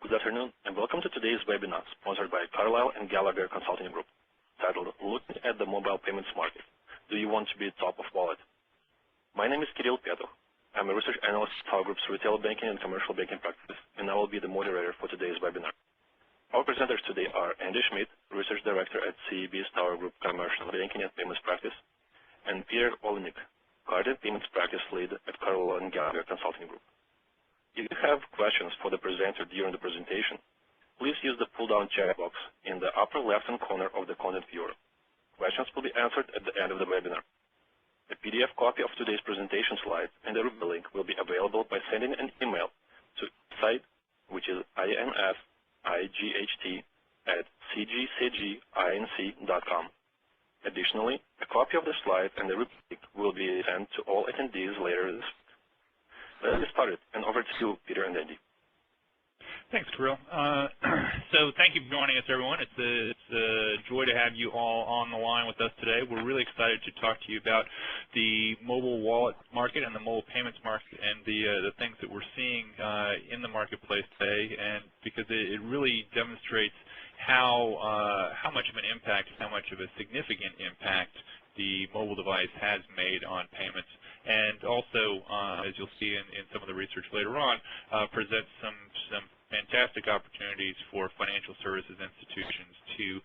Good afternoon, and welcome to today's webinar sponsored by Carlisle and Gallagher Consulting Group, titled Looking at the Mobile Payments Market. Do you want to be top of wallet? My name is Kirill Petov. I'm a research analyst at our group's retail banking and commercial banking practice, and I will be the moderator for today's webinar. Our presenters today are Andy Schmidt, Research Director at CEB's Tower Group Commercial Banking and Payments Practice, and Peter Olenik, Card and Payments Practice Lead at Carlisle and Gallagher Consulting Group. If you have questions for the presenter during the presentation, please use the pull-down chat box in the upper left-hand corner of the content viewer. Questions will be answered at the end of the webinar. A PDF copy of today's presentation slides and a Ruby link will be available by sending an email to site, which is insight@cgcginc.com. Additionally, a copy of the slides and the Ruby link will be sent to all attendees later this week. Let's get started, and over to you, Peter and Andy. Thanks, Kirill. So thank you for joining us, everyone. It's a joy to have you all on the line with us today. We're really excited to talk to you about the mobile wallet market and the mobile payments market and the things that we're seeing in the marketplace today, and because it really demonstrates how much of an impact, how much of a significant impact the mobile device has made on payments. And also, as you'll see in some of the research later on, presents some fantastic opportunities for financial services institutions to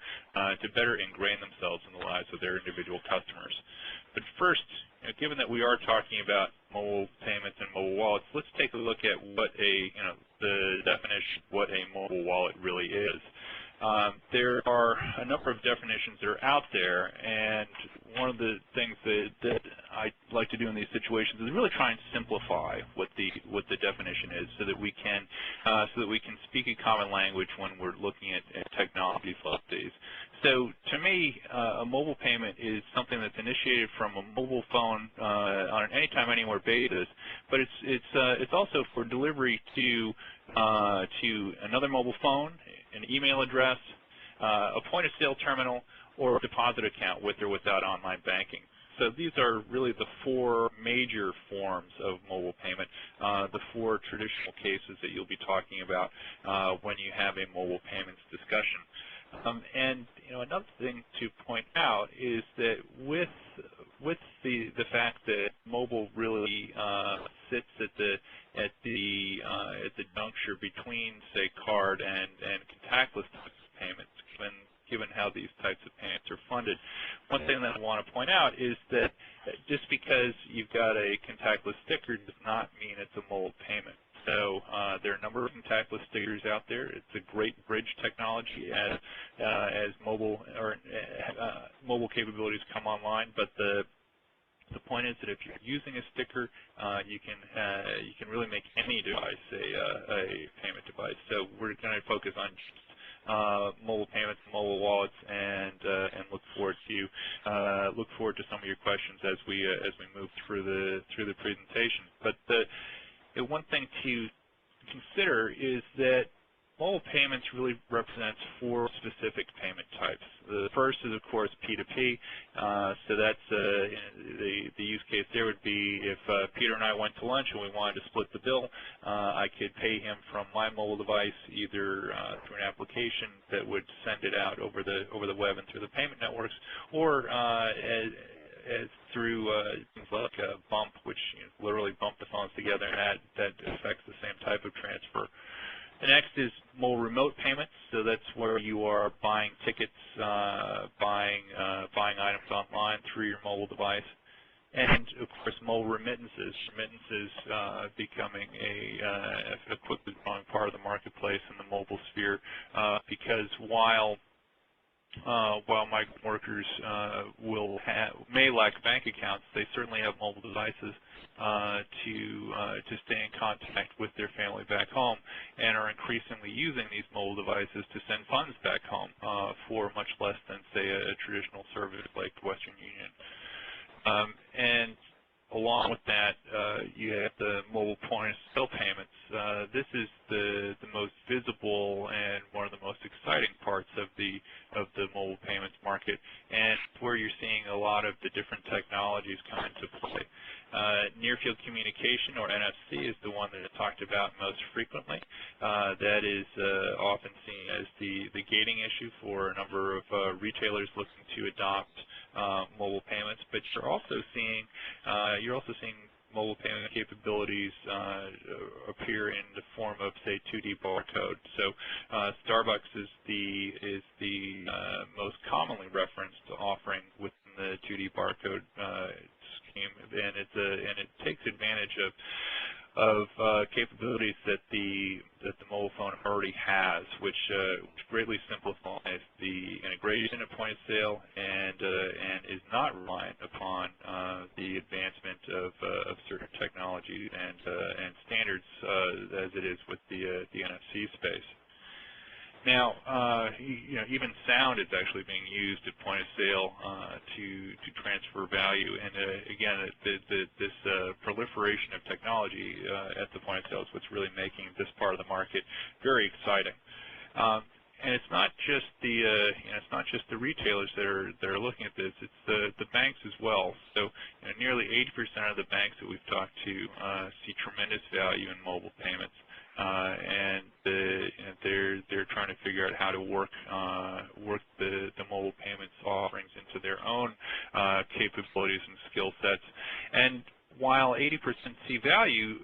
better ingrain themselves in the lives of their individual customers. But first, given that we are talking about mobile payments and mobile wallets, let's take a look at what the definition of what a mobile wallet really is. There are a number of definitions that are out there, and one of the things that I like to do in these situations is really try and simplify what the definition is, so that we can speak a common language when we're looking at technologies like these. So to me, a mobile payment is something that's initiated from a mobile phone on an anytime, anywhere basis, but it's also for delivery to another mobile phone, an email address, a point-of-sale terminal, or a deposit account with or without online banking. So these are really the four major forms of mobile payment, the four traditional cases that you'll be talking about when you have a mobile payments discussion. And another thing to point out is that with the fact that mobile really sits at the juncture between, say, card and contactless types of payments, given how these types of payments are funded. One thing that I want to point out is that just because you've got a contactless sticker does not mean it's a mobile payment. So there are a number of contactless stickers out there. It's a great bridge technology as mobile capabilities come online. But the point is that if you're using a sticker, you can really make any device a payment device. So we're going to focus on mobile payments, mobile wallets, and look forward to some of your questions as we move through the presentation. But the one thing to consider is that mobile payments really represents four specific payment types. The first is, of course, P2P. So that's the use case there would be if Peter and I went to lunch and we wanted to split the bill, I could pay him from my mobile device either through an application that would send it out over the web and through the payment networks, or as through things like Bump, which literally bump the phones together, and that affects the same type of transfer. The next is mobile remote payments. So that's where you are buying tickets, buying items online through your mobile device. And, of course, mobile remittances. Remittances becoming a quickly growing part of the marketplace in the mobile sphere because while migrant workers may lack bank accounts, they certainly have mobile devices to stay in contact with their family back home, and are increasingly using these mobile devices to send funds back home for much less than, say, a traditional service like Western Union. And along with that, you have the mobile point-of-sale payments. This is the most visible and one of the most exciting parts of the mobile payments market, and where you're seeing a lot of the different technologies come into play. Near-field communication, or NFC, is the one that is talked about most frequently. that is often seen as the gating issue for a number of retailers looking to adopt mobile payments. But you're also seeing mobile payment capabilities appear in the form of, say, 2D barcode. So Starbucks is the most commonly referenced offering within the 2D barcode scheme, and it takes advantage of capabilities that the mobile phone already has, which greatly simplifies the integration of point of sale and is not reliant upon the advancement of certain technology and standards as it is with the NFC space. Now, even sound is actually being used at point of sale to transfer value, and again, this proliferation of technology at the point of sale is what's really making this part of the market very exciting. And it's not just the retailers that are looking at this; it's the banks as well. So, nearly 80% of the banks that we've talked to see tremendous value in mobile payments. And they're trying to figure out how to work the mobile payments offerings into their own capabilities and skill sets. And while 80% see value,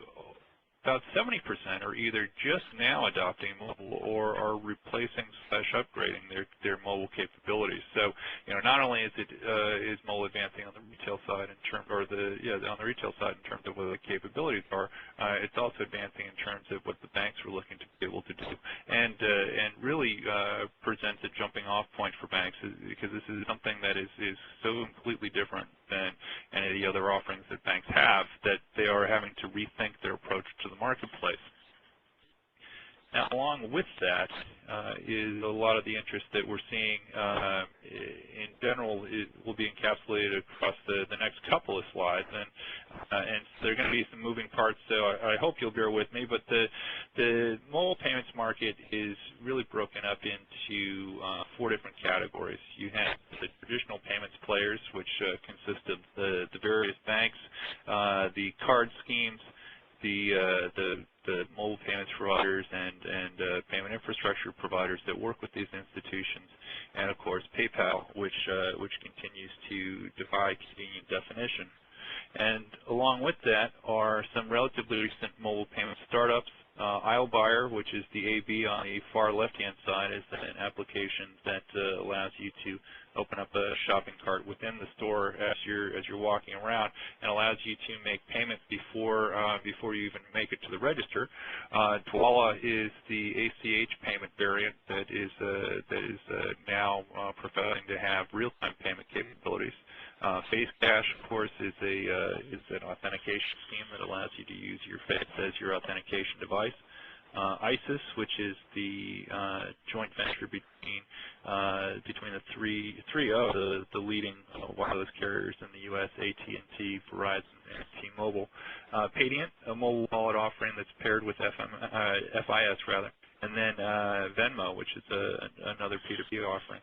about 70% are either just now adopting mobile or are replacing / upgrading their mobile capabilities. So, not only is mobile advancing on the retail side on the retail side in terms of what the capabilities are, it's also advancing in terms of what the banks are looking to be able to do, and really presents a jumping off point for banks, because this is something that is so completely different than any of the other offerings that banks have that they are having to rethink their approach to the marketplace. Now, along with that is a lot of the interest that we're seeing in general. It will be encapsulated across the next couple of slides, and so there are going to be some moving parts, so I hope you'll bear with me. But the mobile payments market is really broken up into 4 different categories. You have the traditional payments players, which consist of the various banks, the card schemes, the mobile payments providers and payment infrastructure providers that work with these institutions, and of course PayPal, which continues to defy convenient definition. And along with that are some relatively recent mobile payment startups. Aislebuyer, which is the AB on the far left-hand side, is an application that allows you to open up a shopping cart within the store as you're walking around, and allows you to make payments before you even make it to the register. Dwala is the ACH payment variant that is now professing to have real-time payment capabilities. FaceCash, of course, is an authentication scheme that allows you to use your face as your authentication device. ISIS, which is the joint venture between the three of the leading wireless carriers in the U.S., AT&T, Verizon, and T-Mobile. Paydiant, a mobile wallet offering that's paired with FIS rather, and then Venmo, which is another P2P offering.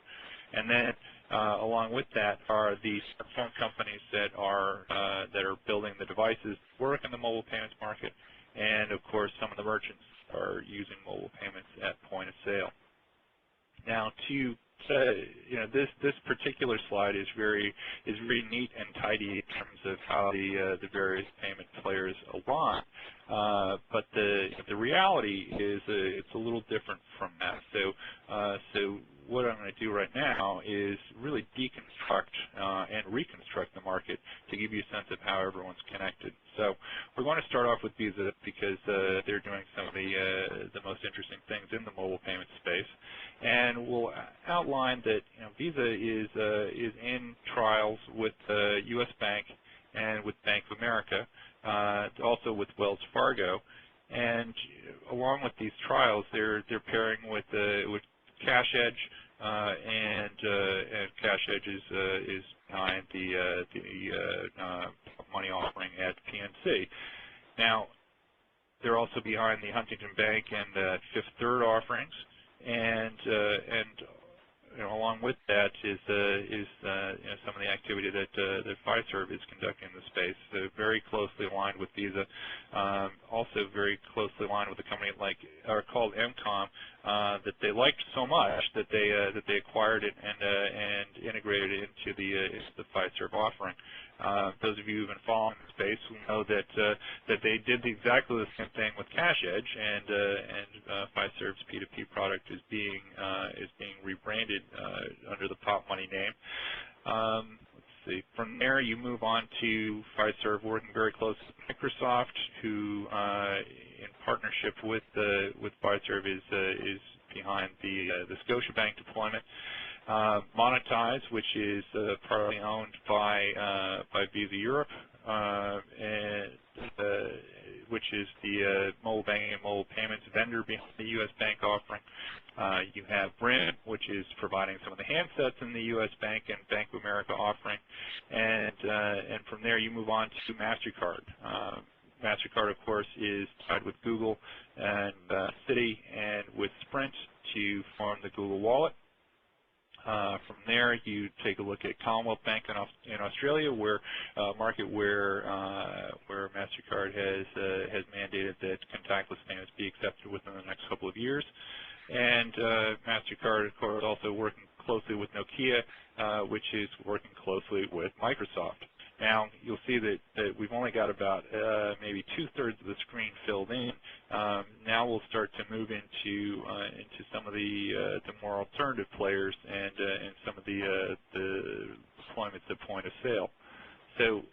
And then along with that are the smartphone companies that are building the devices that work in the mobile payments market, and of course some of the merchants are using mobile payments at point of sale. Now, this particular slide is very neat and tidy in terms of how the various payment players align. But the reality is it's a little different from that. So what I'm going to do right now is really deconstruct and reconstruct the market to give you a sense of how everyone's connected. So we're going to start off with Visa because they're doing some of the most interesting things in the mobile payment space, and we'll outline that Visa is in trials with U.S. Bank and with Bank of America, also with Wells Fargo, and along with these trials, they're pairing with Cash Edge, and Cash Edge is behind the money offering at PNC. Now, they're also behind the Huntington Bank and Fifth Third offerings, and along with that is some of the activity that Fiserv is conducting in the space. So very closely aligned with Visa, also very closely aligned with a company called MCOM that they liked so much that they acquired it and integrated it into the Fiserv offering. Those of you who've been following the space will know that they did exactly the same thing with Cash Edge, and Fiserv's P2P product is being rebranded under the Pop Money name. Let's see. From there, you move on to Fiserv working very closely with Microsoft, who, in partnership with Fiserv, is behind the Scotiabank deployment. Monetize, which is partly owned by Visa Europe, and which is the mobile banking and mobile payments vendor behind the U.S. Bank offering. You have Brim, which is providing some of the handsets in the U.S. Bank and Bank of America offering, and from there you move on to MasterCard. MasterCard, of course, is tied with Google and Citi and with Sprint to form the Google Wallet. From there, you take a look at Commonwealth Bank in Australia, where market where MasterCard has mandated that contactless payments be accepted within the next couple of years. And MasterCard, of course, also working closely with Nokia, which is working closely with Microsoft. Now, you'll see that we've only got about maybe 2/3 of the screen filled in. Now we'll start to move into some of the more alternative players and some of the deployments at point of sale. So,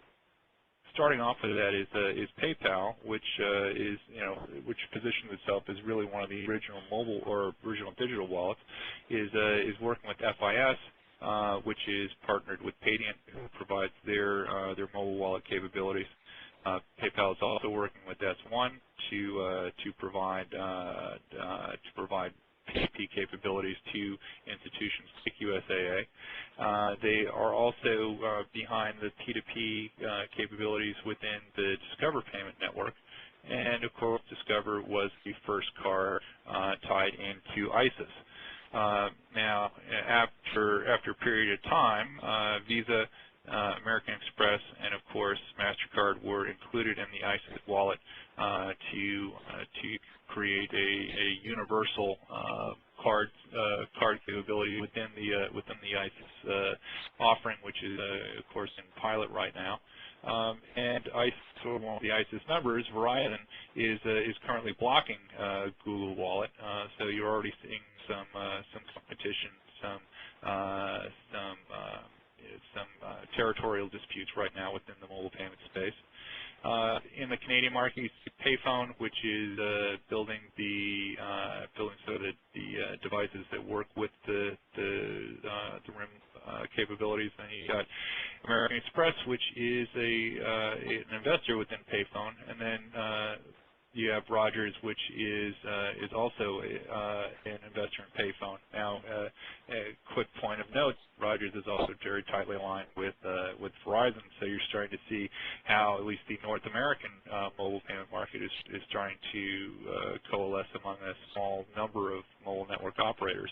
starting off with that is PayPal, which which positions itself as really one of the original mobile or original digital wallets, is working with FIS. Which is partnered with Paydiant, who provides their mobile wallet capabilities. PayPal is also working with S1 to provide P2P capabilities to institutions like USAA. They are also behind the P2P capabilities within the Discover payment network. And of course, Discover was the first card tied into ISIS. Now, after a period of time, Visa, American Express, and of course MasterCard were included in the ISIS wallet to create a universal card capability within the ISIS offering, which is of course in pilot right now. And one of the ISIS members, Verizon, is currently blocking Google Wallet. So you're already seeing some competition, some territorial disputes right now within the mobile payment space. In the Canadian market, you see Payphone, which is building so that the devices that work with the RIM capabilities. Then you got American Express, which is an investor within Payphone, and then you have Rogers, which is also an investor in Payphone. Now, a quick point of note: Rogers is also very tightly aligned with Verizon, so you're starting to see how at least the North American mobile payment market is starting to coalesce among a small number of mobile network operators.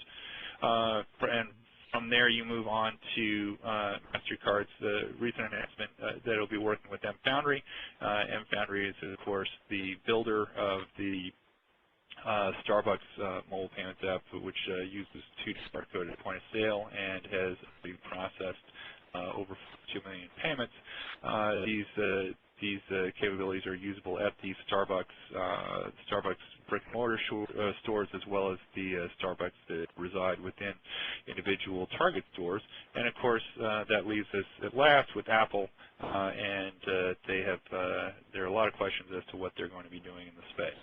And from there, you move on to MasterCard's recent announcement that it'll be working with mFoundry. mFoundry is, of course, the builder of the Starbucks mobile payments app, which uses 2D barcode at point of sale and has been processed over 2 million payments. These capabilities are usable at the Starbucks brick-and-mortar stores, as well as the Starbucks that reside within individual Target stores. And of course, that leaves us at last with Apple, and there are a lot of questions as to what they're going to be doing in the space.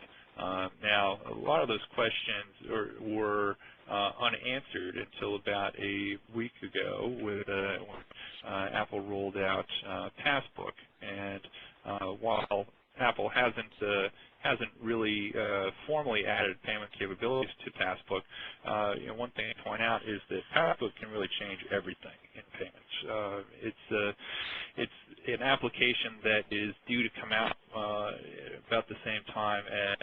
Now, a lot of those questions were unanswered until about a week ago, when Apple rolled out Passbook. And while Apple hasn't really formally added payment capabilities to Passbook, one thing to point out is that Passbook can really change everything in payments. It's an application that is due to come out about the same time as,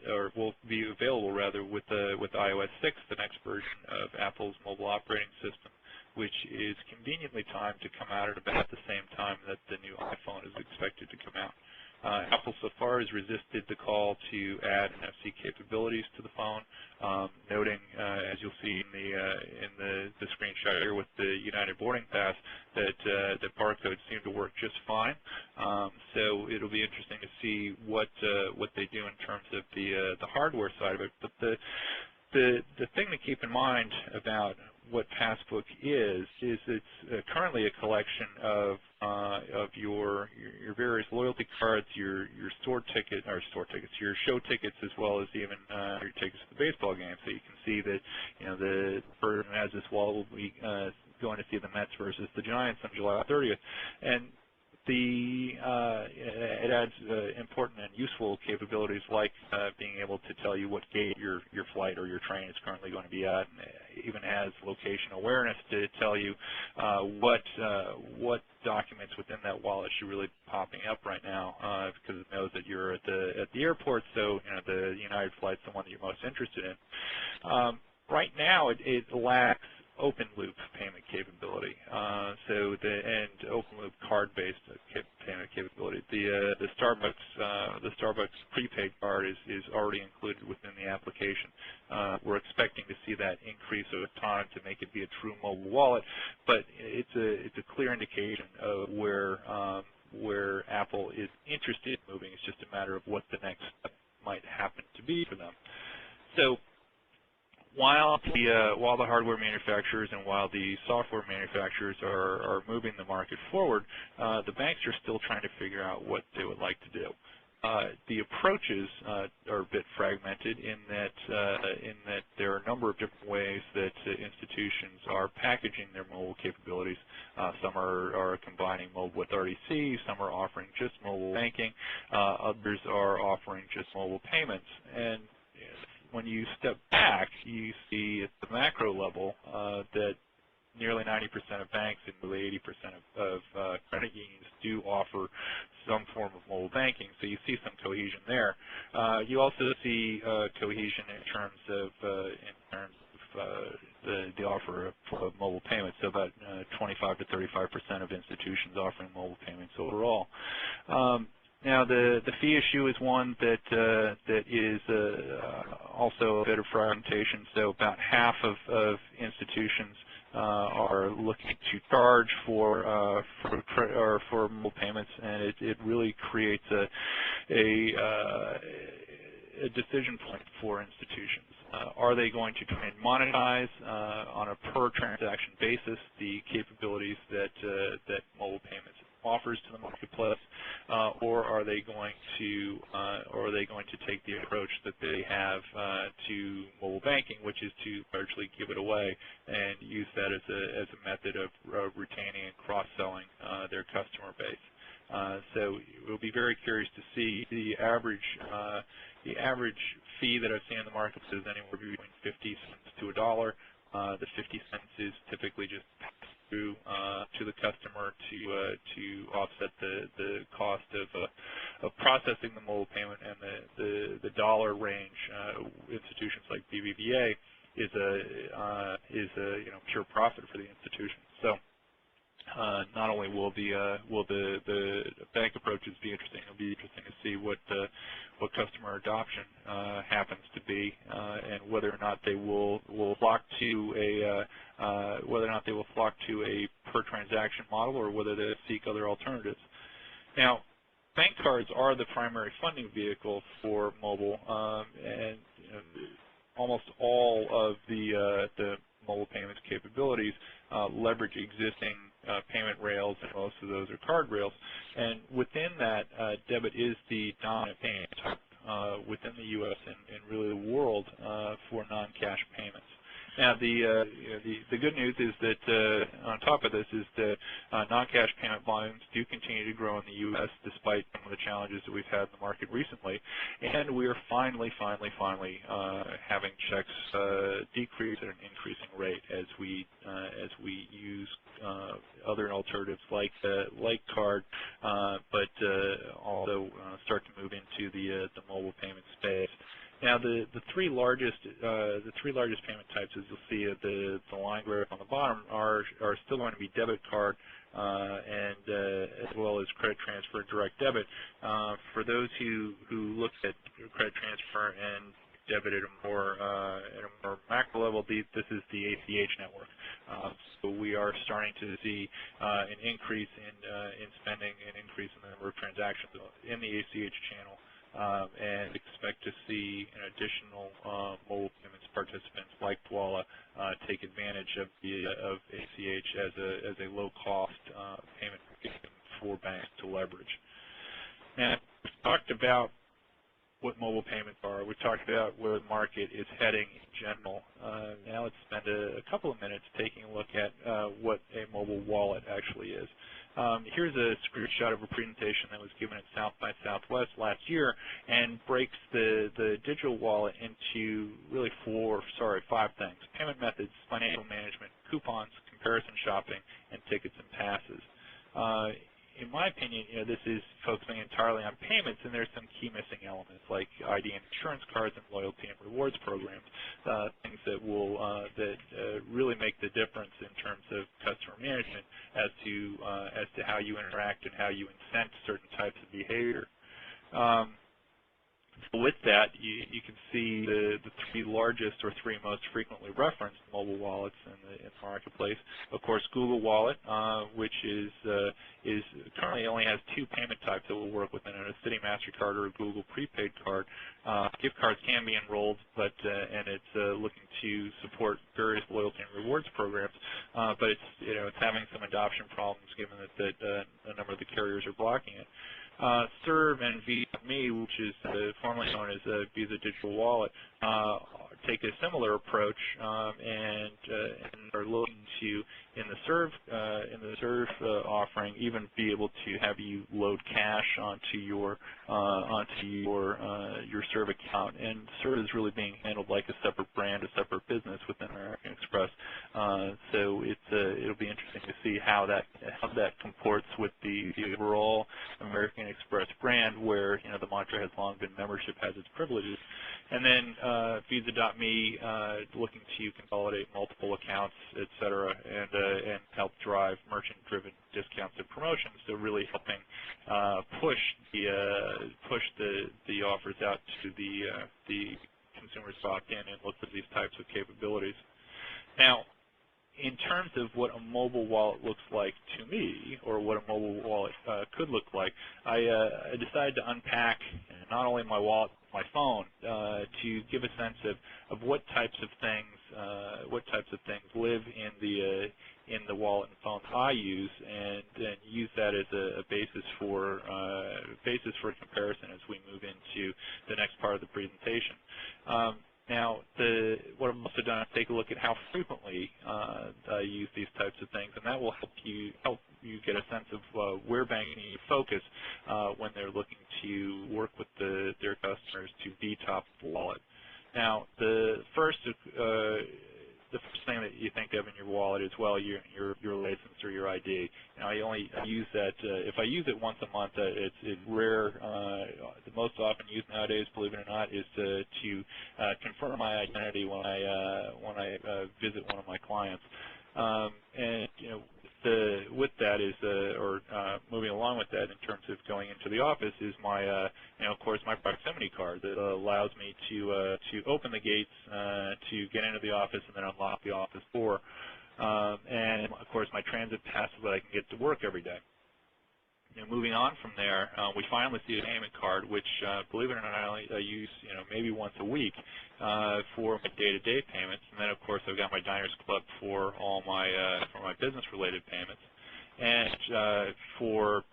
or will be available rather, with iOS 6, the next version of Apple's mobile operating system, which is conveniently timed to come out at about the same time that the new iPhone is expected to come out. Apple so far has resisted the call to add NFC capabilities to the phone, noting, as you'll see in the screenshot here with the United Boarding Pass, that the barcodes seem to work just fine. So it'll be interesting to see what they do in terms of the hardware side of it. But the thing to keep in mind about what Passbook is it's currently a collection of your various loyalty cards, your your show tickets, as well as even your tickets to the baseball game. So you can see that the person who has this wallet will be going to see the Mets versus the Giants on July 30th, and it adds important and useful capabilities like being able to tell you what gate your flight or your train is currently going to be at, and it even has location awareness to tell you what documents within that wallet should really be popping up right now, because it knows that you're at the airport, so the United flight's the one that you're most interested in. Right now, it lacks open loop payment capability, and open loop card-based payment capability. The Starbucks prepaid card is already included within the application. We're expecting to see that increase over time to make it be a true mobile wallet, but it's a clear indication of where Apple is interested in moving. It's just a matter of what the next step might happen to be for them. So while the hardware manufacturers and while the software manufacturers are moving the market forward, the banks are still trying to figure out what they would like to do. The approaches are a bit fragmented in that there are a number of different ways that institutions are packaging their mobile capabilities. Some are combining mobile with RDC, some are offering just mobile banking, others are offering just mobile payments. And when you step back, you see at the macro level that nearly 90% of banks and nearly 80% of credit unions do offer some form of mobile banking, so you see some cohesion there. You also see cohesion in terms of the offer of mobile payments, so about 25 to 35% of institutions offering mobile payments overall. Now, the fee issue is one that is also a bit of fragmentation. So about half of institutions are looking to charge for mobile payments, and it really creates a decision point for institutions. Are they going to try and monetize on a per transaction basis the capabilities that mobile payments offers to the marketplace, or are they going to take the approach that they have to mobile banking, which is to largely give it away and use that as a method of retaining and cross-selling their customer base. So we'll be very curious to see the average fee that I've seen in the market is anywhere between 50 cents to $1. The 50 cents is typically just passed through to the customer to offset the cost of processing the mobile payment, and the dollar range, institutions like BBVA is a pure profit for the institution. So not only will the bank approaches be interesting, it'll be interesting to see what customer adoption happens to be, and whether or not they will flock to a per transaction model, or whether they seek other alternatives. Now, bank cards are the primary funding vehicle for mobile, and almost all of the mobile payments capabilities leverage existing payment rails, and most of those are card rails. And within that, debit is the dominant payment type within the U.S. and really the world for non-cash payments. Now, the good news is that on top of this is that non-cash payment volumes do continue to grow in the U.S. despite some of the challenges that we've had in the market recently, and we are finally having checks decrease at an increasing rate as we use other alternatives like card, but also start to move into the mobile payment space. Now, the three largest payment types, as you'll see at the line graph on the bottom, are still going to be debit card and as well as credit transfer and direct debit. For those who look at credit transfer and debit at a more macro level, this is the ACH network. So we are starting to see an increase in spending, an increase in the number of transactions in the ACH channel, and expect to see an additional mobile payments participants like Dwolla take advantage of ACH as a low-cost payment for banks to leverage. Now, we've talked about what mobile payments are. We've talked about where the market is heading in general. Now let's spend a couple of minutes taking a look at what a mobile wallet actually is. Here's a screenshot of a presentation that was given at South by Southwest last year and breaks the digital wallet into really five things: payment methods, financial management, coupons, comparison shopping, and tickets and passes. In my opinion, this is focusing entirely on payments, and there's some key missing elements like ID and insurance cards and loyalty and rewards programs, things that will really make the difference in terms of customer management as to how you interact and how you incent certain types of behavior. With that, you can see the three largest or three most frequently referenced mobile wallets in the marketplace. Of course, Google Wallet, which is currently only has two payment types that will work within it: a Citi MasterCard or a Google prepaid card. Gift cards can be enrolled, and it's looking to support various loyalty and rewards programs, but it's having some adoption problems given that a number of the carriers are blocking it. Serve and Visa.me, which is formerly known as Visa Digital Wallet, take a similar approach and are looking to, in the Serve offering, even be able to have you load cash onto your Serve account. And Serve is really being handled like a separate brand, a separate business within American Express. So it'll be interesting to see how that comports with the overall American Express brand, where the mantra has long been membership has its privileges. And then Visa.me looking to consolidate multiple accounts, et cetera, and help drive merchant-driven discounts and promotions. So really helping push the offers out to the consumers to opt in and look for these types of capabilities. Now, in terms of what a mobile wallet looks like to me, or what a mobile wallet could look like, I decided to unpack not only my wallet, my phone, to give a sense of what types of things live in the wallet and phone I use, and use that as a basis for comparison as we move into the next part of the presentation. Now, what I'm also done is take a look at how frequently I use these types of things, and that will help you get a sense of where banks need to focus when they're looking to work with their customers to be top of the wallet. Now, the first thing that you think of in your wallet is, well, your license or your ID. I only use that if I use it once a month. It's rare. The most often used nowadays, believe it or not, is to confirm my identity when I visit one of my clients. And with that is, moving along with that in terms of going into the office is my, of course, my proximity card that allows me to open the gates to get into the office and then unlock the office door, and of course my transit pass so that I can get to work every day. Moving on from there, we finally see a payment card, which, believe it or not, I use maybe once a week for my day-to-day payments, and then of course I've got my Diners Club for all my business-related payments, and for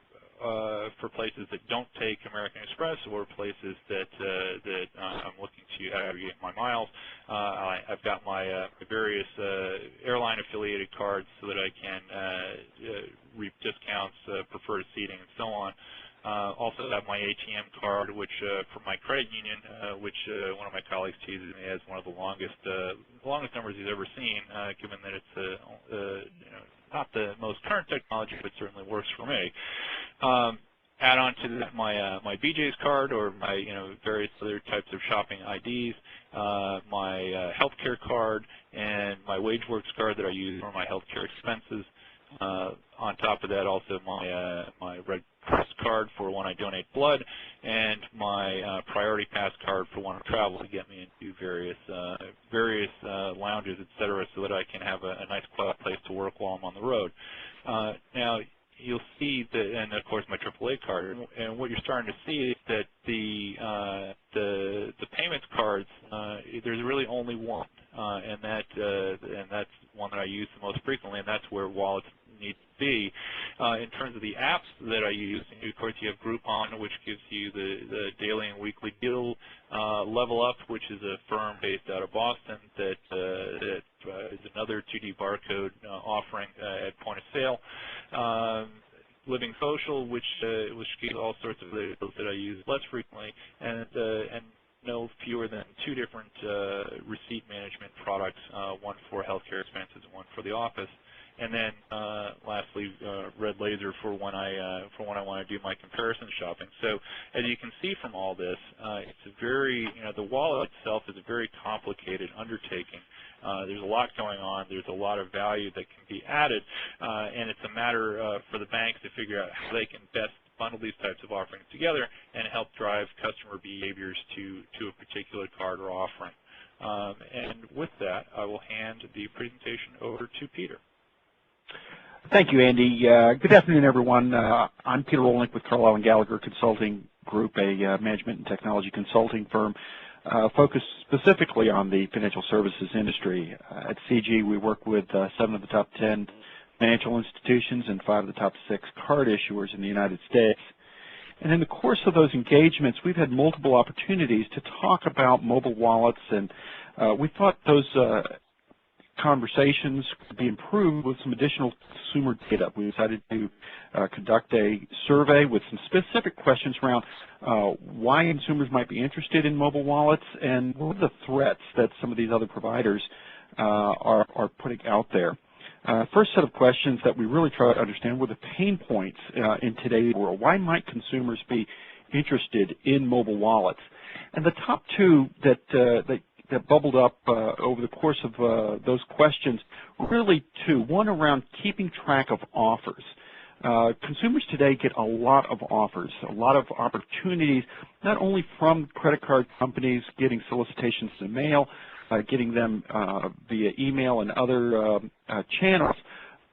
places that don't take American Express or places that I'm looking to aggregate my miles, I've got my various airline-affiliated cards so that I can reap discounts, preferred seating, and so on. Also have my ATM card, which for my credit union, which one of my colleagues teases me as one of the longest numbers he's ever seen, given that it's not the most current technology, but certainly works for me. add on to that my BJ's card or my various other types of shopping IDs, my healthcare card, and my WageWorks card that I use for my healthcare expenses. On top of that, also my Red Cross card for when I donate blood, and my Priority Pass card for when I travel to get me into various lounges, etc., so that I can have a nice quiet place to work while I'm on the road. Now, you'll see that, and of course my AAA card. And what you're starting to see is that the payments cards, there's really only one, and that's one that I use the most frequently, and that's where wallets need to be. In terms of the apps that I use, of course you have Groupon, which gives you the daily and weekly deal. Level Up, which is a firm based out of Boston that is another 2D barcode offering at point of sale. Living Social, which gives all sorts of deals that I use less frequently, and no fewer than 2 different receipt management products, one for healthcare expenses and one for the office. And then lastly, Red Laser for when I want to do my comparison shopping. So as you can see from all this, it's a very, the wallet itself is a very complicated undertaking. There's a lot going on. There's a lot of value that can be added, and it's a matter for the banks to figure out how they can best bundle these types of offerings together and help drive customer behaviors to a particular card or offering. And with that, I will hand the presentation over to Peter. Thank you, Andy. Good afternoon, everyone. I'm Peter Rolnick with Carlisle Gallagher Consulting Group, a management and technology consulting firm focused specifically on the financial services industry. At CG, we work with 7 of the top 10 financial institutions and 5 of the top 6 card issuers in the United States. And in the course of those engagements, we've had multiple opportunities to talk about mobile wallets, and we thought those conversations could be improved with some additional consumer data. We decided to conduct a survey with some specific questions around why consumers might be interested in mobile wallets and what are the threats that some of these other providers are putting out there. First set of questions that we really tried to understand were the pain points in today's world. Why might consumers be interested in mobile wallets? And the top 2 that bubbled up over the course of those questions were really 2. One around keeping track of offers. Consumers today get a lot of offers, a lot of opportunities, not only from credit card companies getting solicitations in the mail, getting them via email and other channels,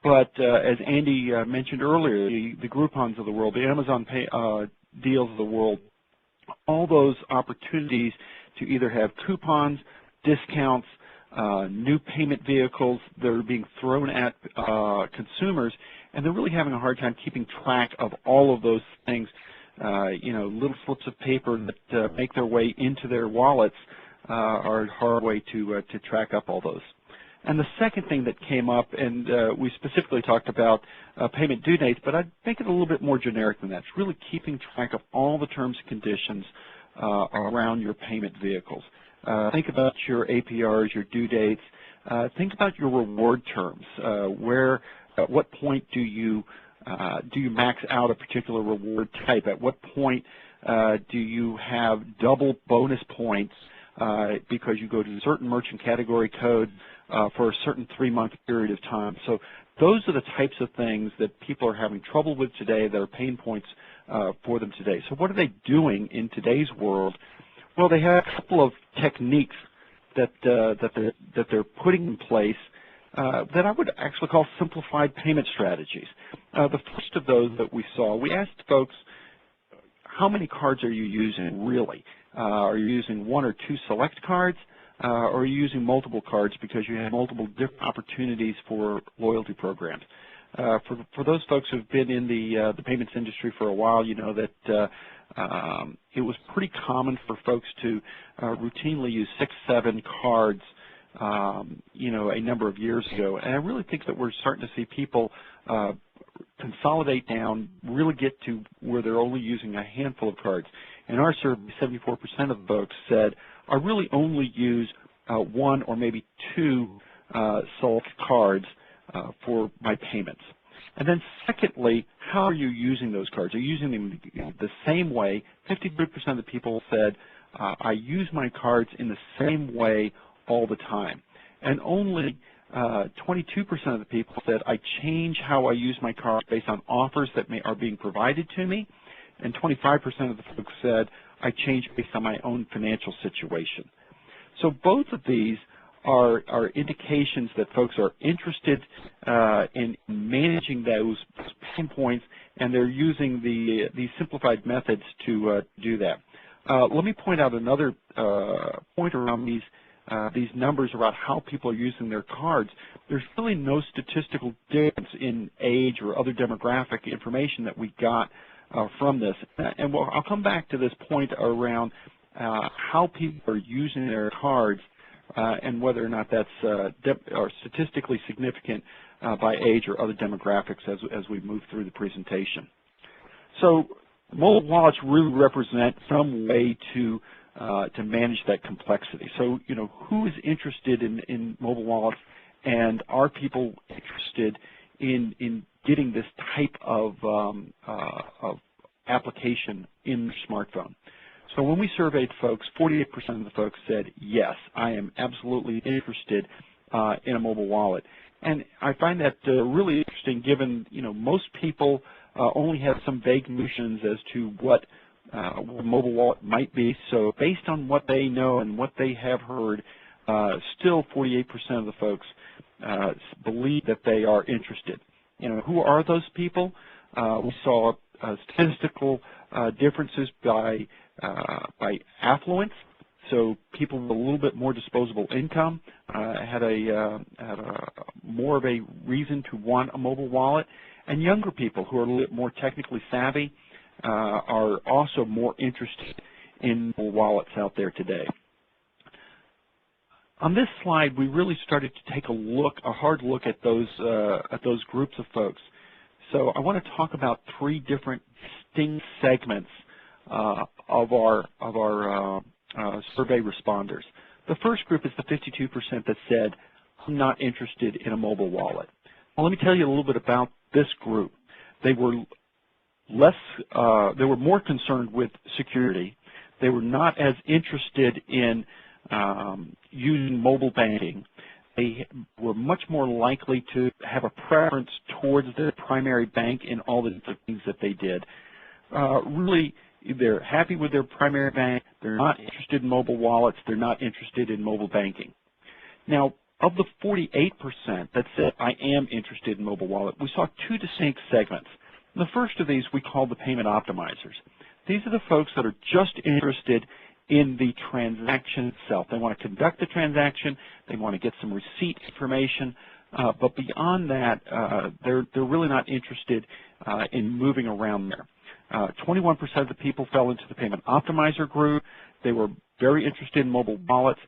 but as Andy mentioned earlier, the Groupons of the world, the Amazon deals of the world, all those opportunities to either have coupons, discounts, new payment vehicles that are being thrown at consumers, and they're really having a hard time keeping track of all of those things. Little slips of paper that make their way into their wallets are a hard way to track up all those. And the second thing that came up, and we specifically talked about payment due dates, but I'd make it a little bit more generic than that. It's really keeping track of all the terms and conditions around your payment vehicles. Think about your APRs, your due dates. Think about your reward terms. At what point do you max out a particular reward type? At what point do you have double bonus points because you go to a certain merchant category code for a certain 3-month period of time? So those are the types of things that people are having trouble with today, that are pain points for them today. So what are they doing in today's world? Well, they have a couple of techniques that they're putting in place that I would actually call simplified payment strategies. The first of those that we saw, we asked folks, how many cards are you using really? Are you using 1 or 2 select cards? Or are you using multiple cards because you have multiple different opportunities for loyalty programs? For those folks who've been in the payments industry for a while, you know that it was pretty common for folks to routinely use 6, 7 cards, a number of years ago. And I really think that we're starting to see people consolidate down, really get to where they're only using a handful of cards. In our survey, 74% of the folks said, I really only use 1 or maybe 2 select cards for my payments. And then secondly, how are you using those cards? Are you using them the same way? 53% of the people said, I use my cards in the same way all the time. And only 22% of the people said, I change how I use my cards based on offers that are being provided to me. And 25% of the folks said, I change based on my own financial situation. So both of these are indications that folks are interested in managing those pain points, and they're using these simplified methods to do that. Let me point out another point around these numbers about how people are using their cards. There's really no statistical difference in age or other demographic information that we got from this. And I'll come back to this point around how people are using their cards and whether or not that's statistically significant by age or other demographics as we move through the presentation. So mobile wallets really represent some way to manage that complexity. So, who is interested in mobile wallets, and are people interested in getting this type of application in their smartphone? So when we surveyed folks, 48% of the folks said, yes, I am absolutely interested in a mobile wallet. And I find that really interesting given, most people only have some vague notions as to what a mobile wallet might be. So based on what they know and what they have heard, still 48% of the folks believe that they are interested. Who are those people? We saw statistical differences by affluence. So people with a little bit more disposable income had more of a reason to want a mobile wallet, and younger people who are a little bit more technically savvy are also more interested in mobile wallets out there today. On this slide, we really started to take a hard look at those groups of folks. So I want to talk about three different distinct segments of our survey responders. The first group is the 52% that said, I'm not interested in a mobile wallet. Well, let me tell you a little bit about this group. They were more concerned with security. They were not as interested in using mobile banking. They were much more likely to have a preference towards their primary bank in all the different things that they did. Really, they're happy with their primary bank. They're not interested in mobile wallets. They're not interested in mobile banking. Now, of the 48% that said, I am interested in mobile wallet, we saw two distinct segments. The first of these we call the payment optimizers. These are the folks that are just interested in the transaction itself. They want to conduct the transaction. They want to get some receipt information. But beyond that, they're really not interested in moving around there. 21% of the people fell into the payment optimizer group. They were very interested in mobile wallets,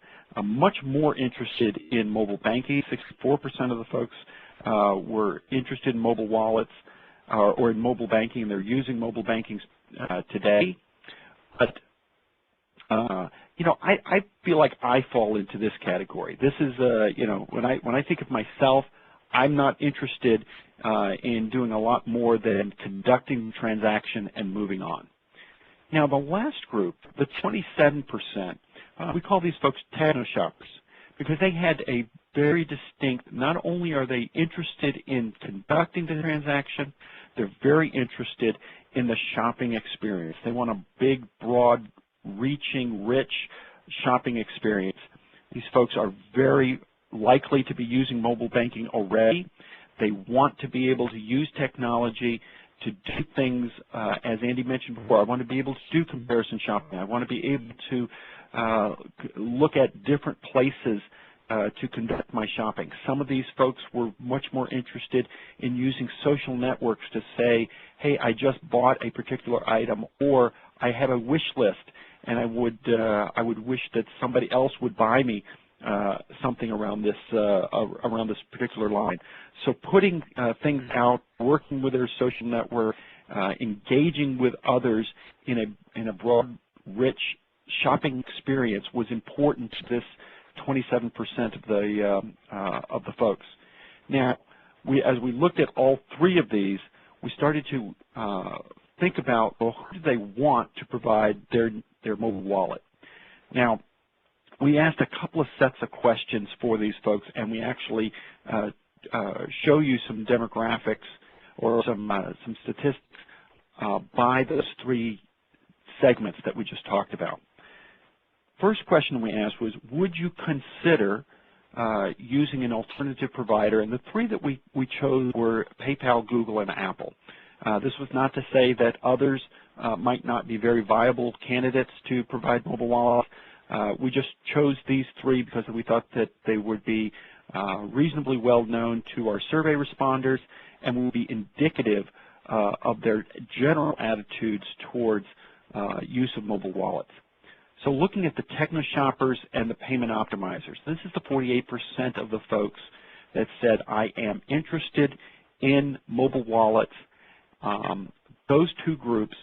much more interested in mobile banking. 64% of the folks were interested in mobile wallets or in mobile banking, and they're using mobile banking today. But I feel like I fall into this category. This is, when I think of myself, I'm not interested in doing a lot more than conducting the transaction and moving on. Now, the last group, the 27%, we call these folks techno shoppers because they had a very distinct, not only are they interested in conducting the transaction, they're very interested in the shopping experience. They want a big, broad, reaching, rich shopping experience. These folks are very likely to be using mobile banking already. They want to be able to use technology to do things, as Andy mentioned before. I want to be able to do comparison shopping. I want to be able to look at different places to conduct my shopping. Some of these folks were much more interested in using social networks to say, hey, I just bought a particular item, or I have a wish list, and I would wish that somebody else would buy me something around this particular line. So putting things out, working with their social network, engaging with others in a broad, rich shopping experience was important to this 27% of the folks. Now, as we looked at all three of these, we started to think about, well, who do they want to provide their mobile wallet? Now, we asked a couple of sets of questions for these folks, and we actually show you some demographics or some statistics by those three segments that we just talked about. First question we asked was, would you consider using an alternative provider? And the three that we chose were PayPal, Google, and Apple. This was not to say that others might not be very viable candidates to provide mobile wallets. We just chose these three because we thought that they would be reasonably well known to our survey responders and would be indicative of their general attitudes towards use of mobile wallets. So looking at the techno shoppers and the payment optimizers, this is the 48% of the folks that said, I am interested in mobile wallets. Those two groups,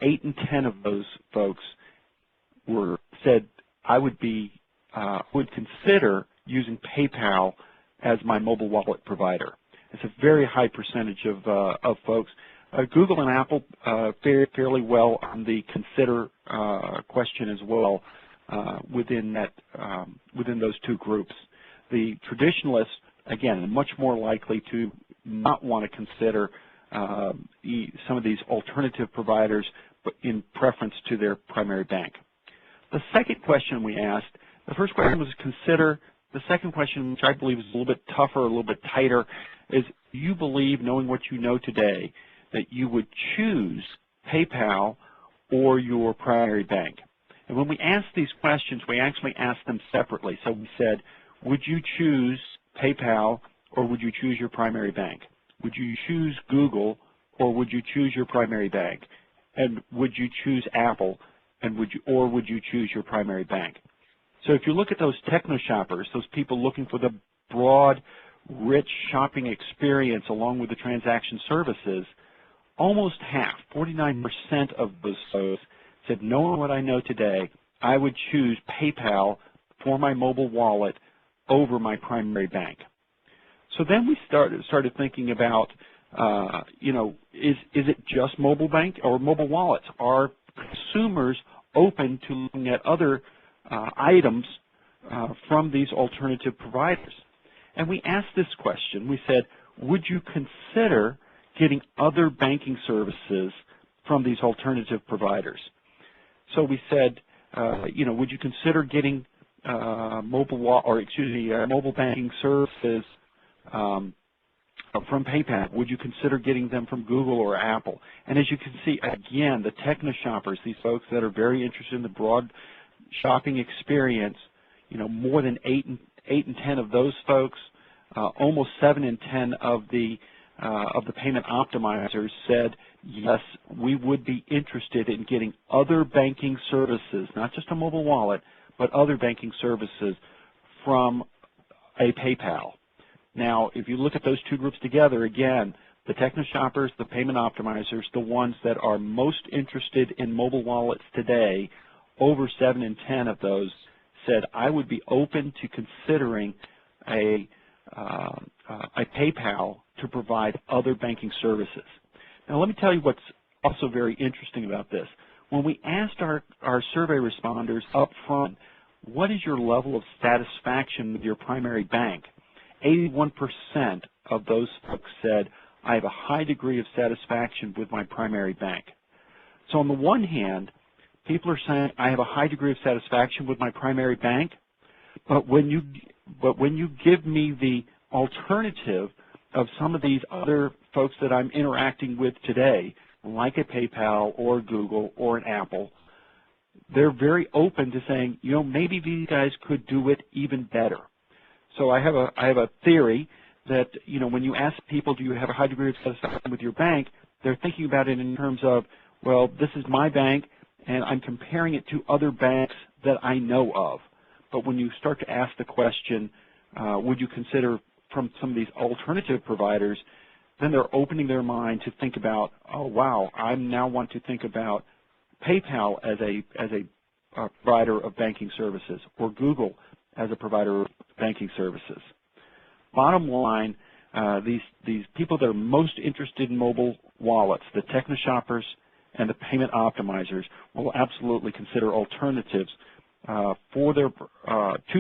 8 and 10 of those folks said, I would consider using PayPal as my mobile wallet provider. It's a very high percentage of folks. Google and Apple fairly well on the consider question as well within those two groups. The traditionalists, again, much more likely to not want to consider some of these alternative providers in preference to their primary bank. The second question we asked, the first question was consider. The second question, which I believe is a little bit tougher, a little bit tighter, is do you believe, knowing what you know today, that you would choose PayPal or your primary bank? And when we asked these questions, we actually asked them separately. So we said, would you choose PayPal or would you choose your primary bank? Would you choose Google or would you choose your primary bank? And would you choose Apple and would you choose your primary bank? So if you look at those techno shoppers, those people looking for the broad, rich shopping experience along with the transaction services, almost half, 49% of those folks said, knowing what I know today, I would choose PayPal for my mobile wallet over my primary bank. So then we started thinking about, is it just mobile bank or mobile wallets? Are consumers open to looking at other items from these alternative providers? And we asked this question. We said, would you consider getting other banking services from these alternative providers? So we said, would you consider getting mobile banking services from PayPal? Would you consider getting them from Google or Apple? And as you can see, again, the techno shoppers, these folks that are very interested in the broad shopping experience, more than 8 and 10 of those folks, almost 7 and 10 of the payment optimizers said, yes, we would be interested in getting other banking services, not just a mobile wallet, but other banking services from a PayPal. Now, if you look at those two groups together, again, the techno shoppers, the payment optimizers, the ones that are most interested in mobile wallets today, over 7 and 10 of those said, I would be open to considering a PayPal to provide other banking services. Now, let me tell you what's also very interesting about this. When we asked our survey responders up front, what is your level of satisfaction with your primary bank? 81% of those folks said, I have a high degree of satisfaction with my primary bank. So on the one hand, people are saying, I have a high degree of satisfaction with my primary bank, but when you give me the alternative of some of these other folks that I'm interacting with today, like a PayPal or Google or an Apple, they're very open to saying, maybe these guys could do it even better. So I have a theory that, when you ask people, do you have a high degree of satisfaction with your bank, they're thinking about it in terms of, well, this is my bank, and I'm comparing it to other banks that I know of. But when you start to ask the question, would you consider from some of these alternative providers, then they're opening their mind to think about, oh, wow, I now want to think about PayPal as a provider of banking services, or Google as a provider of banking services. Bottom line, These people that are most interested in mobile wallets, the techno shoppers and the payment optimizers, will absolutely consider alternatives to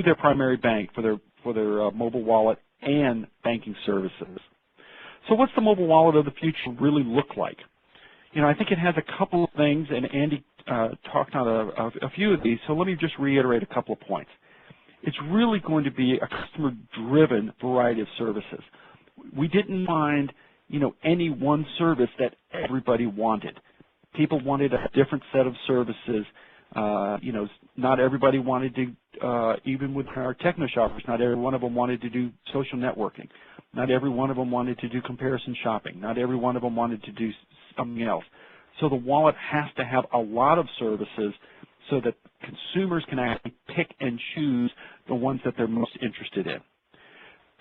their primary bank for their mobile wallet and banking services. So what's the mobile wallet of the future really look like? I think it has a couple of things, and Andy talked on a few of these, so let me just reiterate a couple of points. It's really going to be a customer-driven variety of services. We didn't find, any one service that everybody wanted. People wanted a different set of services. Not everybody wanted to, even with our techno shoppers, not every one of them wanted to do social networking. Not every one of them wanted to do comparison shopping. Not every one of them wanted to do something else. So the wallet has to have a lot of services so that consumers can actually pick and choose the ones that they're most interested in.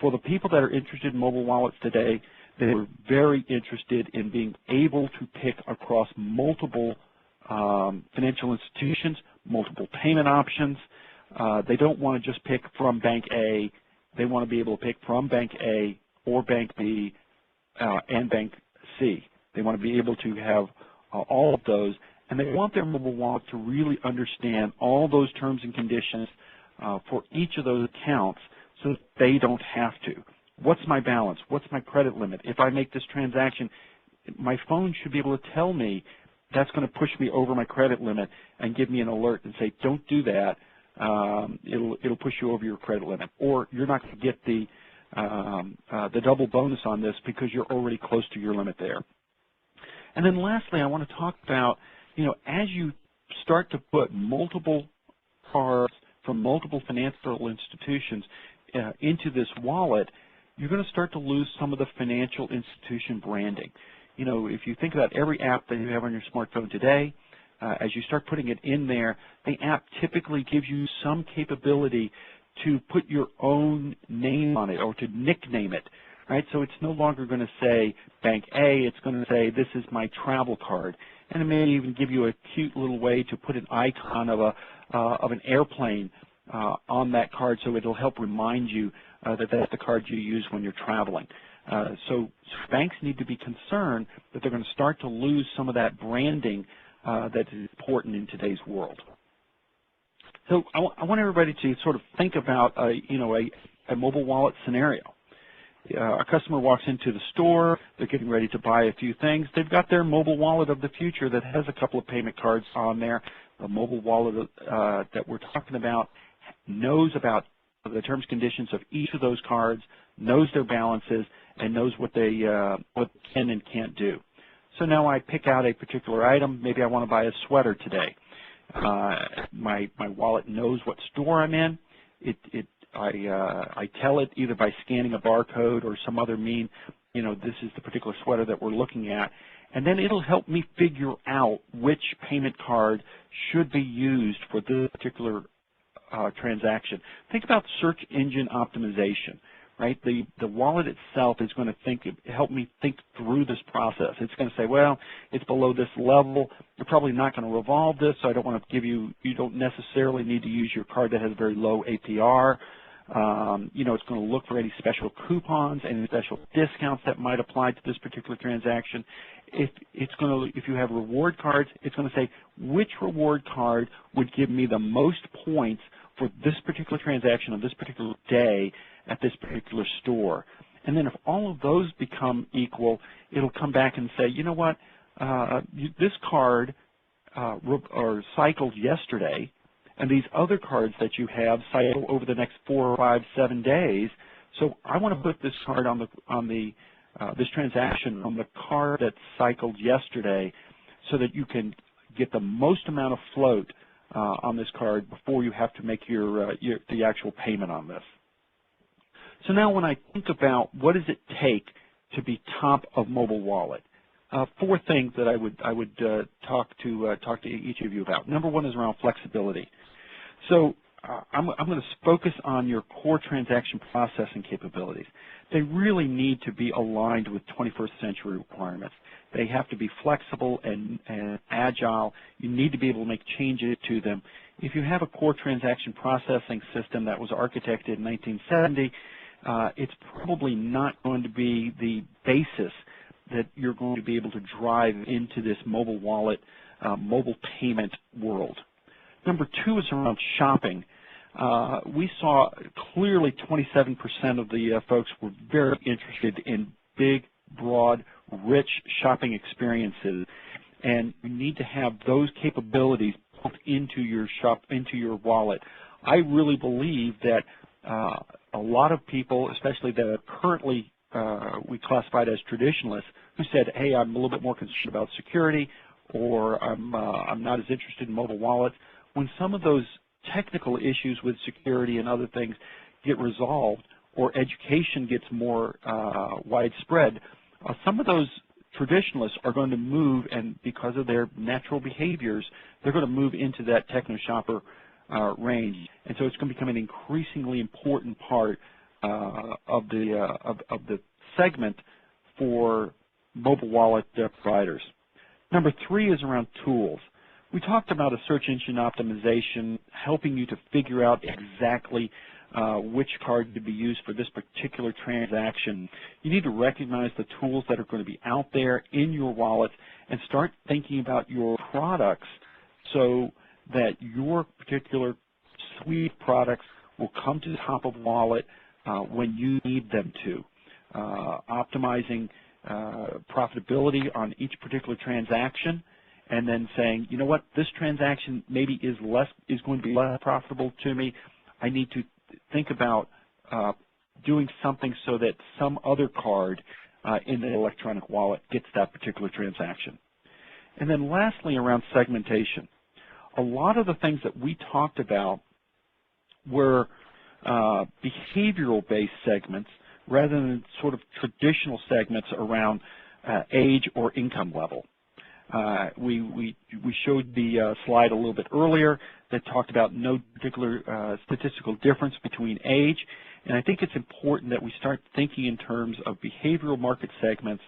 For the people that are interested in mobile wallets today, they were very interested in being able to pick across multiple financial institutions, multiple payment options. They don't want to just pick from Bank A. They want to be able to pick from Bank A or Bank B and Bank C. They want to be able to have all of those, and they want their mobile wallet to really understand all those terms and conditions for each of those accounts so that they don't have to. What's my balance? What's my credit limit? If I make this transaction, my phone should be able to tell me that's going to push me over my credit limit and give me an alert and say, don't do that. It'll push you over your credit limit, or you're not going to get the double bonus on this because you're already close to your limit there. And then lastly, I want to talk about, as you start to put multiple cards from multiple financial institutions into this wallet, you're going to start to lose some of the financial institution branding. If you think about every app that you have on your smartphone today, as you start putting it in there, the app typically gives you some capability to put your own name on it or to nickname it, right? So it's no longer going to say Bank A, it's going to say this is my travel card. And it may even give you a cute little way to put an icon of an airplane on that card, so it'll help remind you that that's the card you use when you're traveling. So banks need to be concerned that they're going to start to lose some of that branding that is important in today's world. So I want everybody to sort of think about a mobile wallet scenario. A customer walks into the store, they're getting ready to buy a few things. They've got their mobile wallet of the future that has a couple of payment cards on there. The mobile wallet that we're talking about knows about the terms and conditions of each of those cards, knows their balances, and knows what they what can and can't do. So now I pick out a particular item. Maybe I want to buy a sweater today. My wallet knows what store I'm in. I tell it either by scanning a barcode or some other mean, this is the particular sweater that we're looking at. And then it'll help me figure out which payment card should be used for this particular transaction. Think about search engine optimization, right? The wallet itself is going to help me think through this process. It's going to say, well, it's below this level. You're probably not going to revolve this, so I don't want to give you don't necessarily need to use your card that has very low APR. It's going to look for any special coupons, any special discounts that might apply to this particular transaction. If you have reward cards, it's going to say which reward card would give me the most points for this particular transaction on this particular day at this particular store. And then if all of those become equal, it'll come back and say, you know what, this card cycled yesterday, and these other cards that you have cycle over the next 4, 5, 7 days. So I want to put this card on this transaction on the card that cycled yesterday, so that you can get the most amount of float on this card before you have to make the actual payment on this. So now when I think about what does it take to be top of mobile wallet, 4 things that I would talk to each of you about. Number 1 is around flexibility. So I'm going to focus on your core transaction processing capabilities. They really need to be aligned with 21st century requirements. They have to be flexible and agile. You need to be able to make changes to them. If you have a core transaction processing system that was architected in 1970, it's probably not going to be the basis that you're going to be able to drive into this mobile wallet, mobile payment world. Number 2 is around shopping. We saw clearly 27% of the folks were very interested in big, broad, rich shopping experiences, and you need to have those capabilities built into your wallet. I really believe that a lot of people, especially that are currently we classified as traditionalists, who said, "Hey, I'm a little bit more concerned about security," or "I'm not as interested in mobile wallets." When some of those technical issues with security and other things get resolved, or education gets more widespread, some of those traditionalists are going to move, and because of their natural behaviors, they're going to move into that techno shopper range, and so it's going to become an increasingly important part of the segment for mobile wallet providers. Number 3 is around tools. We talked about a search engine optimization, helping you to figure out exactly which card to be used for this particular transaction. You need to recognize the tools that are going to be out there in your wallet and start thinking about your products so that your particular suite of products will come to the top of wallet when you need them to. Optimizing profitability on each particular transaction, and then saying, you know what, this transaction maybe is going to be less profitable to me. I need to think about doing something so that some other card in the electronic wallet gets that particular transaction. And then lastly, around segmentation. A lot of the things that we talked about were behavioral-based segments rather than sort of traditional segments around age or income level. We showed the slide a little bit earlier that talked about no particular statistical difference between age, and I think it's important that we start thinking in terms of behavioral market segments.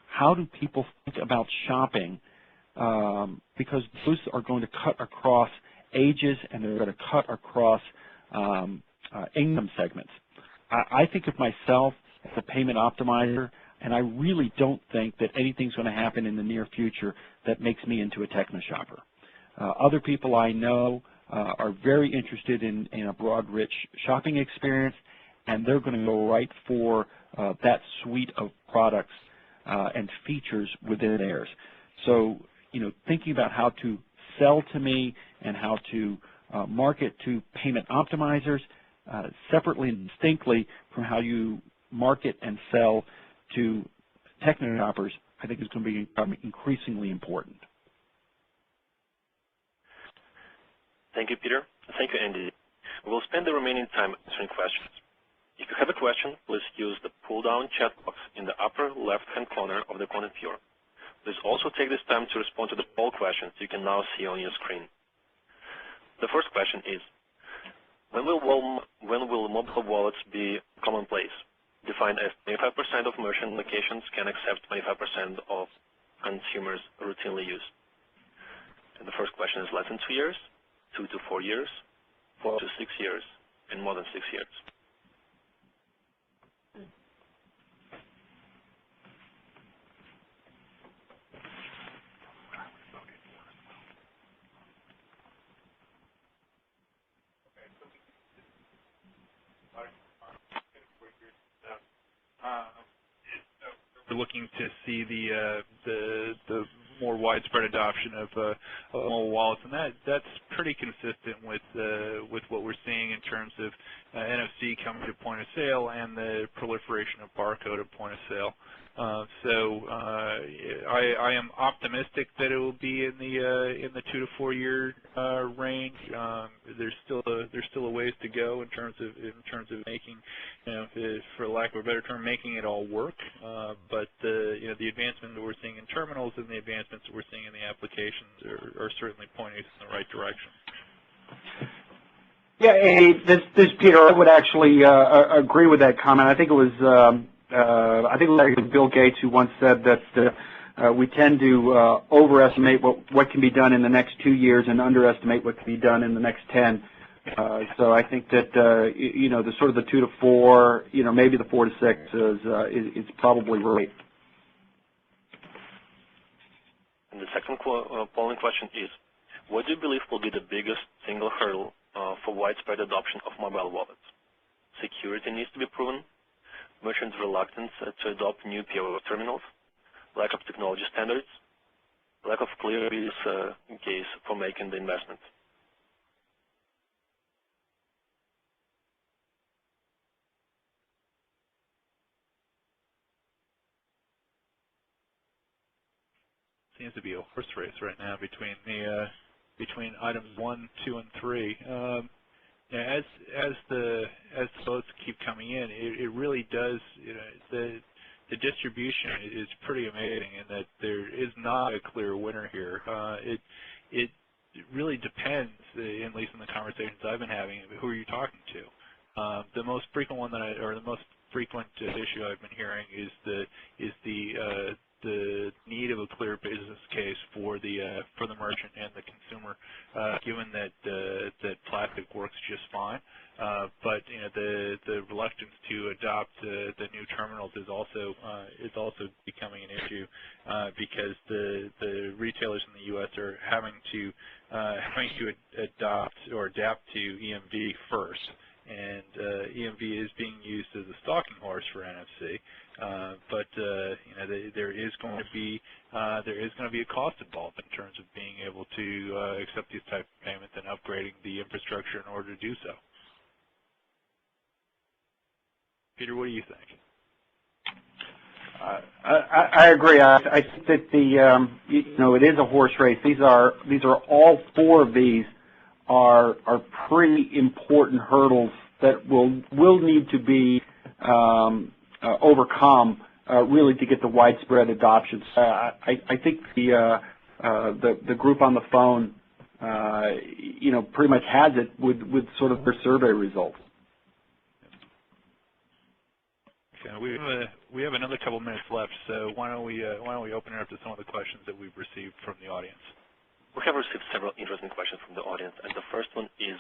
How do people think about shopping? Because those are going to cut across ages, and they're going to cut across income segments. I think of myself as a payment optimizer, and I really don't think that anything's going to happen in the near future that makes me into a techno shopper. Other people I know are very interested in a broad, rich shopping experience, and they're going to go right for that suite of products and features within theirs. So, thinking about how to sell to me and how to market to payment optimizers separately and distinctly from how you market and sell to techno shoppers, I think is going to be increasingly important. Thank you, Peter. Thank you, Andy. We will spend the remaining time answering questions. If you have a question, please use the pull-down chat box in the upper left-hand corner of the content viewer. Please also take this time to respond to the poll questions you can now see on your screen. The first question is, when will mobile wallets be commonplace? Defined as 25% of merchant locations can accept 25% of consumers routinely use. And the first question is less than 2 years, 2 to 4 years, 4 to 6 years, and more than 6 years. We're looking to see the more widespread adoption of mobile wallets, and that's pretty consistent with what we're seeing in terms of NFC coming to point of sale and the proliferation of barcode at point of sale. So I am optimistic that it will be in the 2 to 4 year range. There's still a ways to go in terms of making, for lack of a better term, making it all work. But the advancement that we're seeing in terminals and the advancements that we're seeing in the applications are certainly pointing us in the right direction. Yeah, Andy, this is Peter. I would actually agree with that comment. I think it was Bill Gates who once said that we tend to overestimate what can be done in the next 2 years and underestimate what can be done in the next 10. So I think that the sort of the 2 to 4, maybe the 4 to 6 is probably right. And the second polling question is, what do you believe will be the biggest single hurdle for widespread adoption of mobile wallets? Security needs to be proven, merchants' reluctance to adopt new POS terminals, lack of technology standards, lack of clear business case for making the investment. Seems to be a horse race right now between items 1, 2, and 3. As the votes keep coming in, it really does. The distribution is pretty amazing in that there is not a clear winner here. It really depends, at least in the conversations I've been having, who are you talking to. The most frequent one the most frequent issue I've been hearing is the need of a clear business case for the merchant and the consumer, given that plastic works just fine. But the reluctance to adopt the new terminals is also becoming an issue because the retailers in the U.S. are having to adopt or adapt to EMV first. And EMV is being used as a stalking horse for NFC, but there is going to be a cost involved in terms of being able to accept these type of payments and upgrading the infrastructure in order to do so. Peter, what do you think? I agree. I think that it is a horse race. These are all 4 of these are pretty important hurdles that will need to be overcome really to get the widespread adoption. I think the group on the phone pretty much has it with sort of their survey results. Okay, we have another couple minutes left, so why don't we open it up to some of the questions that we've received from the audience. We have received several interesting questions from the audience, and the first one is,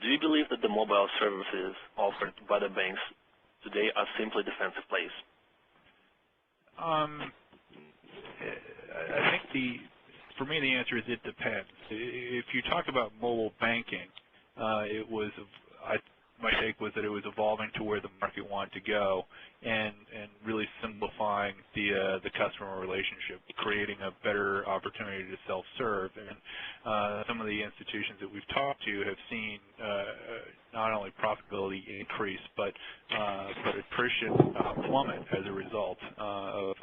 do you believe that the mobile services offered by the banks today are simply defensive plays? I think for me the answer is it depends. If you talk about mobile banking, my take was that it was evolving to where the market wanted to go, and really simplifying the customer relationship, creating a better opportunity to self-serve. And some of the institutions that we've talked to have seen not only profitability increase, but attrition plummet as a result of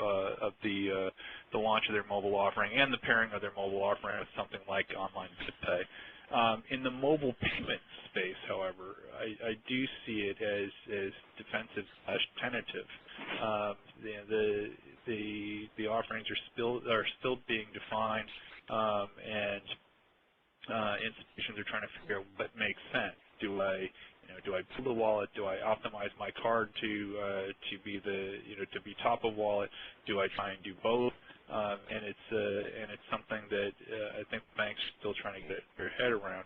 the launch of their mobile offering and the pairing of their mobile offering with something like online pay. In the mobile payment space, however, I do see it as defensive/tentative. The offerings are still being defined, and institutions are trying to figure out what makes sense. Do I build a wallet? Do I optimize my card to be top of wallet? Do I try and do both? And it's something that I think banks are still trying to get their head around.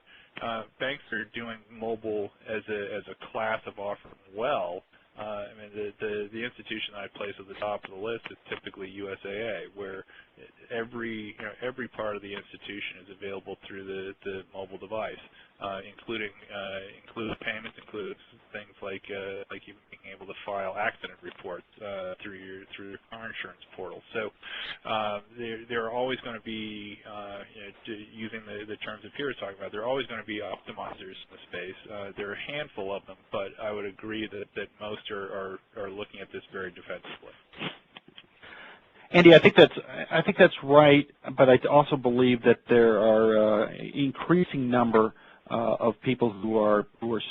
Banks are doing mobile as a class of offering well. I mean, the institution that I place at the top of the list is typically USAA, where every part of the institution is available through the mobile device, including payments, includes things like even being able to file accident reports through your car insurance portal. So there are always going to be, using the terms that Peter was talking about, there are always going to be optimizers in the space. There are a handful of them, but I would agree that most are looking at this very defensively. Andy, I think that's right, but I also believe that there are increasing number of people who are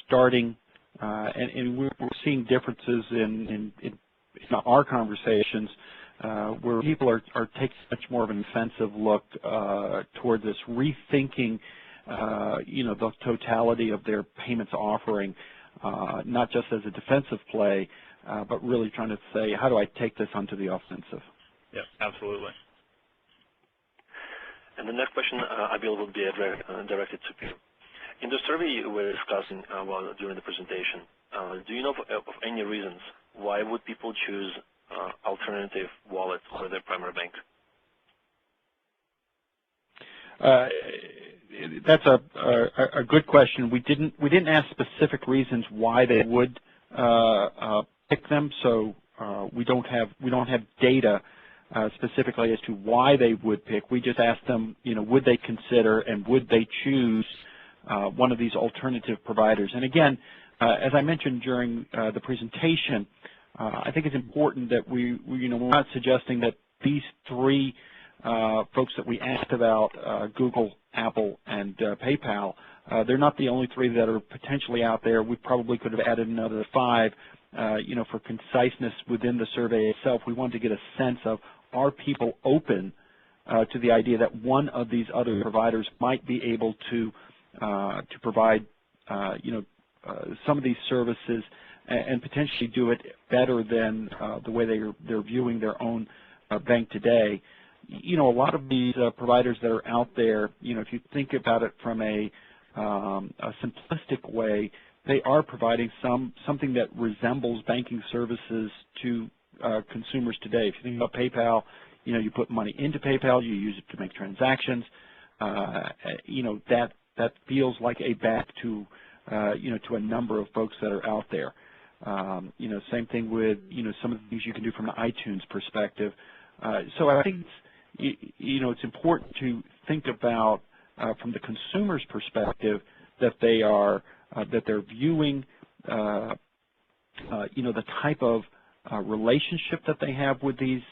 starting, and we're seeing differences in our conversations where people are taking much more of an offensive look toward this, rethinking the totality of their payments offering, not just as a defensive play, but really trying to say, how do I take this onto the offensive? Yeah, absolutely. And the next question I believe will be directed to Peter. In the survey you were discussing during the presentation, do you know of any reasons why would people choose alternative wallets for their primary bank? That's a good question. We didn't ask specific reasons why they would pick them, so we don't have data specifically as to why they would pick. We just asked them, would they consider and would they choose one of these alternative providers. And again, as I mentioned during the presentation, I think it's important that we're not suggesting that these three folks that we asked about, Google, Apple, and PayPal, they're not the only three that are potentially out there. We probably could have added another 5. For conciseness within the survey itself, we wanted to get a sense of, are people open to the idea that one of these other providers might be able to provide, some of these services and potentially do it better than the way they're viewing their own bank today. A lot of these providers that are out there, if you think about it from a simplistic way, they are providing something that resembles banking services to consumers today. If you think about PayPal, you put money into PayPal, you use it to make transactions. That feels like a bank to to a number of folks that are out there. Same thing with some of the things you can do from the iTunes perspective. So I think it's important to think about from the consumer's perspective that they're viewing the type of relationship that they have with these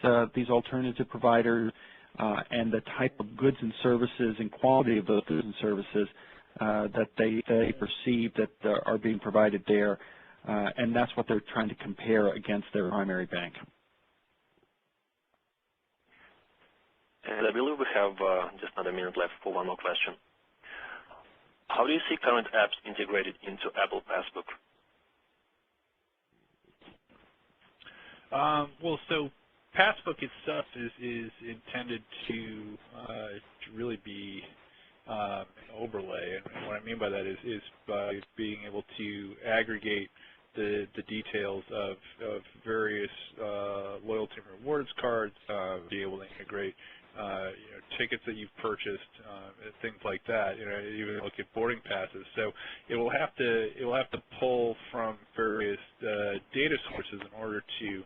alternative providers and the type of goods and services and quality of those goods and services that they perceive that are being provided there, and that's what they're trying to compare against their primary bank. And I believe we have just another minute left for one more question. How do you see current apps integrated into Apple Passbook? Well, so Passbook itself is intended to really be an overlay, and what I mean by that is by being able to aggregate the details of various loyalty and rewards cards, be able to integrate tickets that you've purchased, things like that. Even look at boarding passes. So it will have to pull from various data sources in order to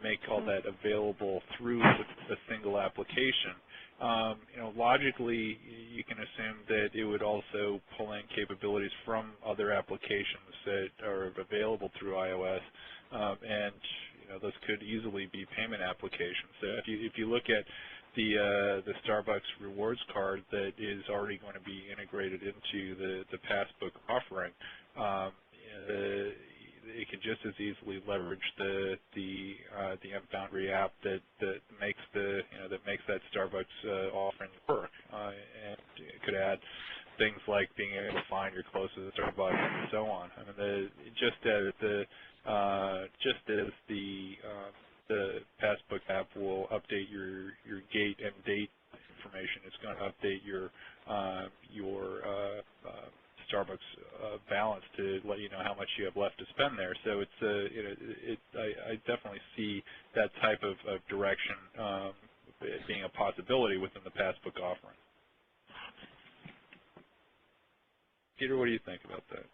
make all that available through a single application. Logically, you can assume that it would also pull in capabilities from other applications that are available through iOS, and those could easily be payment applications. So if you look at the Starbucks rewards card that is already going to be integrated into the Passbook offering, it could just as easily leverage the M-Foundry app that makes that Starbucks offering work, and it could add things like being able to find your closest Starbucks and so on. I mean, just as the Passbook app will update your gate and date information, it's going to update your Starbucks balance to let you know how much you have left to spend there. So I definitely see that type of direction being a possibility within the Passbook offering. Peter, what do you think about that?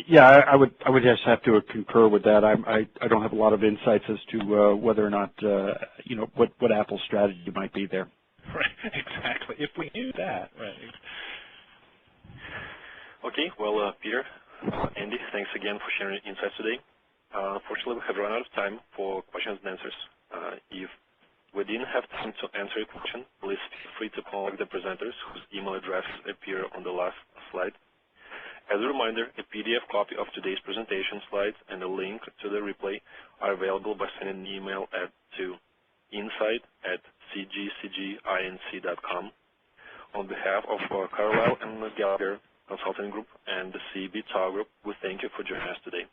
Yeah, I would just have to concur with that. I don't have a lot of insights as to whether or not what Apple's strategy might be there. Right, exactly. If we knew that, right. Okay, well, Peter, Andy, thanks again for sharing your insights today. Unfortunately, we have run out of time for questions and answers. If we didn't have time to answer your question, please feel free to contact the presenters whose email addresses appear on the last slide. As a reminder, a PDF copy of today's presentation slides and a link to the replay are available by sending an email to insight@cgcginc.com. On behalf of Carlisle and Gallagher Consulting Group and the CEB Tower Group, we thank you for joining us today.